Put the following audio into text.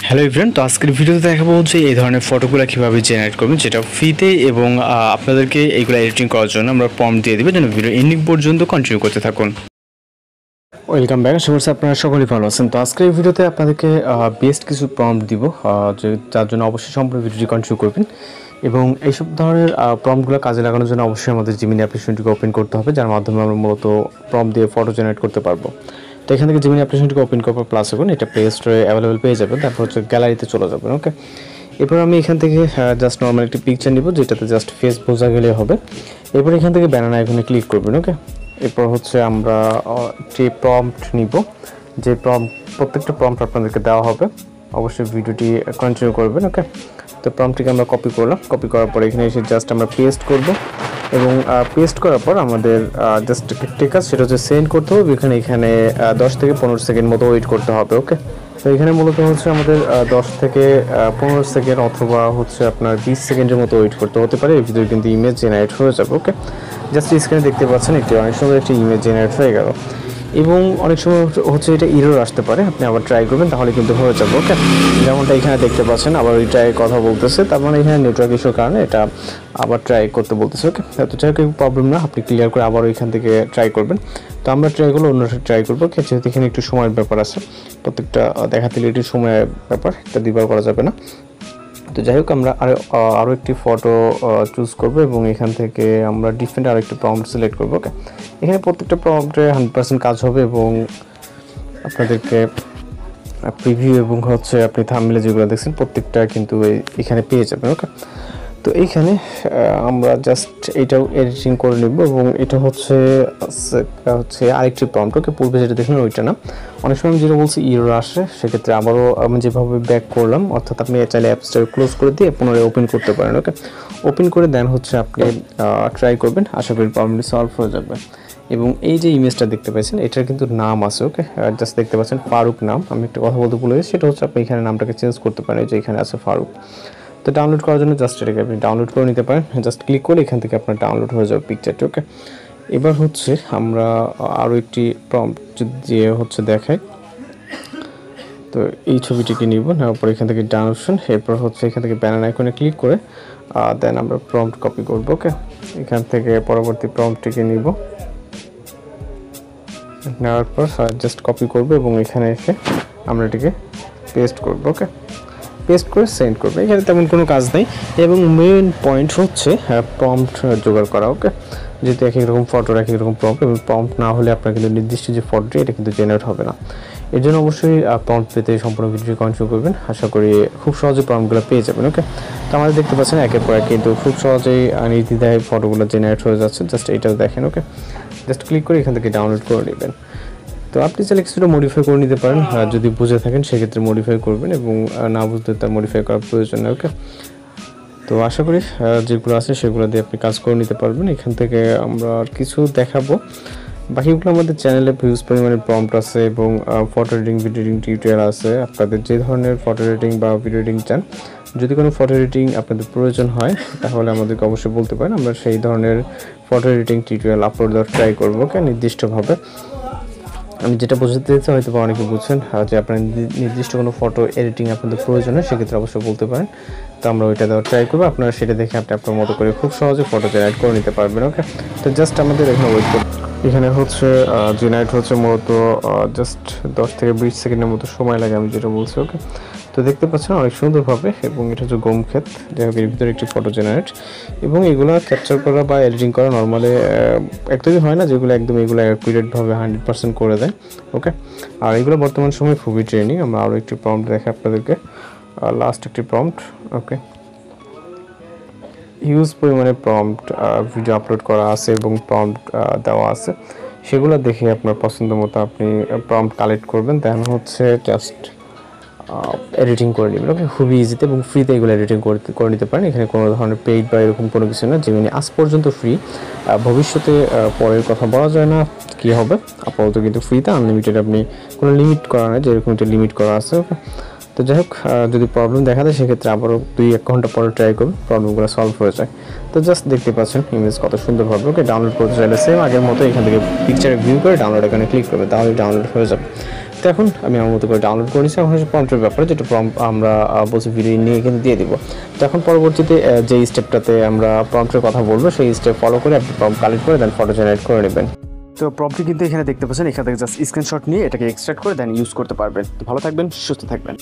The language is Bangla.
হ্যালো এভরিওয়ান, তো আজকের ভিডিওতে দেখাবো হচ্ছে এই ধরনের ফটোগুলো কীভাবে জেনারেট করবেন, যেটা ফ্রিতে এবং আপনাদেরকে এইগুলো এডিটিং করার জন্য আমরা প্রম্পট দিয়ে দেবো, যেন ভিডিও এন্ডিং পর্যন্ত কন্টিনিউ করতে থাকুন। ওয়েলকাম ব্যাক, আশা করছি আপনারা সকলেই ভালো আছেন। তো আজকের এই ভিডিওতে আপনাদেরকে বেস্ট কিছু প্রম্পট দিব, যার জন্য অবশ্যই সম্পূর্ণ ভিডিওটি কন্টিনিউ করবেন। এবং এইসব ধরনের প্রম্পটগুলো কাজে লাগানোর জন্য অবশ্যই আমাদের জিমিনি অ্যাপ্লিকেশনটিকে ওপেন করতে হবে, যার মাধ্যমে আমরা মূলত প্রম্পট দিয়ে ফটো জেনারেট করতে পারবো। তো এখান থেকে জিমিনি অ্যাপ্লিকেশনটিকে ওপেন করার পর প্লাস এখন এটা প্লে স্টোরে অ্যাভেলেবেল পেয়ে যাবেন। তারপর হচ্ছে গ্যালারিতে চলে যাবেন। ওকে, এরপর আমি এখান থেকে জাস্ট নর্মাল একটি পিকচার নিব, যেটাতে জাস্ট ফেস বোঝা গেলে হবে। এরপর এখান থেকে ব্যানার আইকনে ক্লিক করবেন। ওকে, এরপর হচ্ছে আমরা যে প্রম্পট নিব, যে প্রত্যেকটা প্রম্পট আপনাদেরকে দেওয়া হবে, অবশ্যই ভিডিওটি কন্টিনিউ করবেন। ওকে, তো প্রম্পটটিকে আমরা কপি করলাম, কপি করার পর এখানে এসে জাস্ট আমরা পেস্ট করব এবং পেস্ট করার পর আমাদের জাস্ট একটি কাজ, সেটা হচ্ছে সেন্ড করতে হবে। এখানে 10 থেকে 15 সেকেন্ড মতো ওয়েট করতে হবে। ওকে, তো এখানে মূলত হচ্ছে আমাদের 10 থেকে 15 সেকেন্ড অথবা হচ্ছে আপনার 20 সেকেন্ডের মতো ওয়েট করতে হতে পারে। এর ভিতরে কিন্তু ইমেজ জেনারেট হয়ে যাবে। ওকে, জাস্ট স্ক্রিনে দেখতে পাচ্ছেন একটি অনেক সুন্দর একটি ইমেজ জেনারেট হয়ে গেল। এবং অনেক সময় হচ্ছে এটা এরর আসতে পারে, আপনি আবার ট্রাই করবেন, তাহলে কিন্তু হয়ে যাবে। ওকে, যেমনটা এখানে দেখতে পাচ্ছেন আবার ওই ট্রাই কথা বলতেছে, তার মানে এখানে নেটওয়ার্ক ইস্যুর কারণে এটা আবার ট্রাই করতে বলতেছে। ওকে, তো ট্রাই কোনো প্রবলেম না, আপনি ক্লিয়ার করে আবার ওইখান থেকে ট্রাই করবেন। তো আমরা ট্রাই করলে অন্যটা ট্রাই করবো। ওকে, যেহেতু এখানে একটু সময়ের ব্যাপার আছে, প্রত্যেকটা দেখাতে একটু সময়ের ব্যাপার, এটা দুইবার করা যাবে না। তো যাই হোক, আমরা আরও একটি ফটো চুজ করব এবং এখান থেকে আমরা ডিফারেন্ট আরও একটি প্রম্পট সিলেক্ট করবো। ওকে, এখানে প্রত্যেকটা প্রম্পটে 100% কাজ হবে এবং আপনাদেরকে প্রিভিউ এবং হচ্ছে আপনি থাম্বনেলে যেগুলো দেখছেন প্রত্যেকটা কিন্তু এখানে পেয়ে যাবেন। ওকে, তো এইখানে আমরা জাস্ট এইটাও এডিটিং করে নেব এবং এটা হচ্ছে আরেকটি প্রম্পট। ওকে, পূর্বে যেটা দেখলেন ওইটা না, অনেক সময় আমি যেটা বলছি এরর আসে, সেক্ষেত্রে আবারও আমি যেভাবে ব্যাক করলাম, অর্থাৎ আপনি চাইলে অ্যাপসটা ক্লোজ করে দিয়ে পুনরায় ওপেন করতে পারেন। ওকে, ওপেন করে দেন হচ্ছে আপনি ট্রাই করবেন, আশা করি প্রবলেমটি সলভ হয়ে যাবে। এবং এই যে ইমেজটা দেখতে পাচ্ছেন, এটার কিন্তু নাম আছে। ওকে, জাস্ট দেখতে পাচ্ছেন ফারুক নাম। আমি একটা কথা বলতে ভুলে গেছি, সেটা হচ্ছে আপনি এখানে নামটাকে চেঞ্জ করতে পারেন, যে এখানে আছে ফারুক। তো ডাউনলোড করার জন্য জাস্ট এটাকে আপনি ডাউনলোড করে নিতে পারেন, জাস্ট ক্লিক করে এখান থেকে আপনার ডাউনলোড হয়ে যাবে পিকচারটি। ওকে, এবার হচ্ছে আমরা আরও একটি প্রম্পট যে হচ্ছে দেখাই, তো এই ছবিটিকে নিব, নেওয়ার পর এখান থেকে ডান অপশন, এরপর হচ্ছে এখান থেকে ব্যানার আইকনে ক্লিক করে দেন আমরা প্রম্পট কপি করব। ওকে, এখান থেকে পরবর্তী প্রম্পটটিকে নিব, নেওয়ার পর জাস্ট কপি করব এবং এখানে এসে আমরা এটিকে পেস্ট করব। ওকে, পেস্ট করে সেন্ড করবে। এখানে তেমন কোনো কাজ নেই এবং মেইন পয়েন্ট হচ্ছে প্রম্পট জোগাড় করা। ওকে, যেহেতু এক এক রকম ফটোর এক এক রকম প্রম্পট, এবং প্রম্পট না হলে আপনার কিন্তু নির্দিষ্ট যে ফটোটি এটা কিন্তু জেনারেট হবে না। এর জন্য অবশ্যই প্রম্পট পেতে সম্পূর্ণ ভিডিওটি কন্টিনিউ করবেন, আশা করি খুব সহজে প্রম্পটগুলো পেয়ে যাবেন। ওকে, তো আমাদের দেখতে পাচ্ছেন একের পর এক কিন্তু খুব সহজেই নির্দ্বিধায় ফটোগুলো জেনারেট হয়ে যাচ্ছে। জাস্ট এইটাও দেখেন। ওকে, জাস্ট ক্লিক করে এখান থেকে ডাউনলোড করে নেবেন। তো আপনি চাইলে কিছুটা মডিফাই করে নিতে পারেন, যদি বুঝে থাকেন সেক্ষেত্রে মডিফাই করবেন এবং না বুঝতে তার মডিফাই করার প্রয়োজন নেই। ওকে, তো আশা করি যেগুলো আছে সেগুলো দিয়ে আপনি কাজ করে নিতে পারবেন। এখান থেকে আমরা আর কিছু দেখাবো, বাকিগুলো আমাদের চ্যানেলে ভিউজ পরিমাণে প্রম্পট আছে এবং photo editing video editing tutorial আছে। আপনাদের যে ধরনের ফটো এডিটিং বা ভিডিও এডিটিং চান, যদি কোনো ফটো এডিটিং আপনাদের প্রয়োজন হয় তাহলে আমাদেরকে অবশ্যই বলতে পারেন, আমরা সেই ধরনের ফটো এডিটিং টিউটোরিয়াল আপলোড দেওয়ার ট্রাই করবো। ওকে, নির্দিষ্টভাবে আমি যেটা বোঝাতে চাইছি হয়তো বা অনেকে বুঝছেন, যে আপনার নির্দিষ্ট কোনো ফটো এডিটিং আপনাদের প্রয়োজন হয়, সেক্ষেত্রে অবশ্যই বলতে পারেন, তো আমরা ওইটা দেওয়ার ট্রাই করবো। আপনারা সেটা দেখে আপনি আপনার মতো করে খুব সহজে ফটো জেনারেট করে নিতে পারবেন। ওকে, তো জাস্ট আমাদের এখানে ওয়েট করতে, এখানে হচ্ছে জেনারেট হচ্ছে মূলত জাস্ট 10 থেকে 20 সেকেন্ডের মতো সময় লাগে, আমি যেটা বলছি। ওকে, তো দেখতে পাচ্ছেন অনেক সুন্দরভাবে, এবং এটা হচ্ছে গম ক্ষেত, যাই হোক এর ভিতরে একটি ফটো জেনারেট, এবং এগুলো ক্যাপচার করা বা এডিটিং করা নর্মালি একদমই হয় না, যেগুলো একদম এগুলো অ্যাকুরেটভাবে 100% করে দেয়। ওকে, আর এগুলো বর্তমান সময় খুবই ট্রেন্ডিং। আমরা আরও একটি প্রম্পট দেখাই আপনাদেরকে, লাস্ট একটি প্রম্পট। ওকে, হিউজ পরিমাণে প্রম্পট ভিডিও আপলোড করা আছে এবং প্রম্পট দেওয়া আছে, সেগুলো দেখে আপনার পছন্দ মতো আপনি প্রম্পট কালেক্ট করবেন, দেন হচ্ছে জাস্ট এডিটিং করে নেবেন। ওকে, খুবই ইজিতে এবং ফ্রিতে এগুলো এডিটিং করে নিতে পারেন। এখানে কোনো ধরনের পেইড বা এরকম কোনো কিছু না, যেমনি আজ পর্যন্ত ফ্রি, ভবিষ্যতে পরের কথা বলা যায় না কী হবে। আপাতত কিন্তু ফ্রিতে আনলিমিটেড, আপনি কোনো লিমিট করা নেই, যেরকম একটা লিমিট করা আছে। ওকে, তো যাই হোক, যদি প্রবলেম দেখা দেয় সেক্ষেত্রে আবারও 2-1 ঘন্টা পরে ট্রাই করুন, প্রবলেমগুলো সলভ হয়ে যায়। তো জাস্ট দেখতে পাচ্ছেন ইমেজ কত সুন্দরভাবে। ওকে, ডাউনলোড করতে চাইলে সেম আগের মতো এখান থেকে পিকচারে ভিউ করে ডাউনলোড এখানে ক্লিক করবে, তাহলে ডাউনলোড হয়ে যাবে। তো এখন আমি আমার মতো করে ডাউনলোড করে নিচ্ছি। এখন হচ্ছে প্রম্পটের ব্যাপারে, যেটা প্রম্পট আমরা বলছি ভিডিও নিয়ে কিন্তু দিয়ে দিব। তো এখন পরবর্তীতে যে স্টেপটাতে আমরা প্রম্পটের কথা বলবো সেই স্টেপ ফলো করে আপনি প্রম্পট কালেক্ট করে দেন ফটো জেনারেট করে নেবেন। তো প্রম্পটটি কিন্তু এখানে দেখতে পাচ্ছেন, এখান থেকে জাস্ট স্ক্রিনশট নিয়ে এটাকে এক্সট্রাক্ট করে দেন ইউজ করতে পারবেন। তো ভালো থাকবেন, সুস্থ থাকবেন।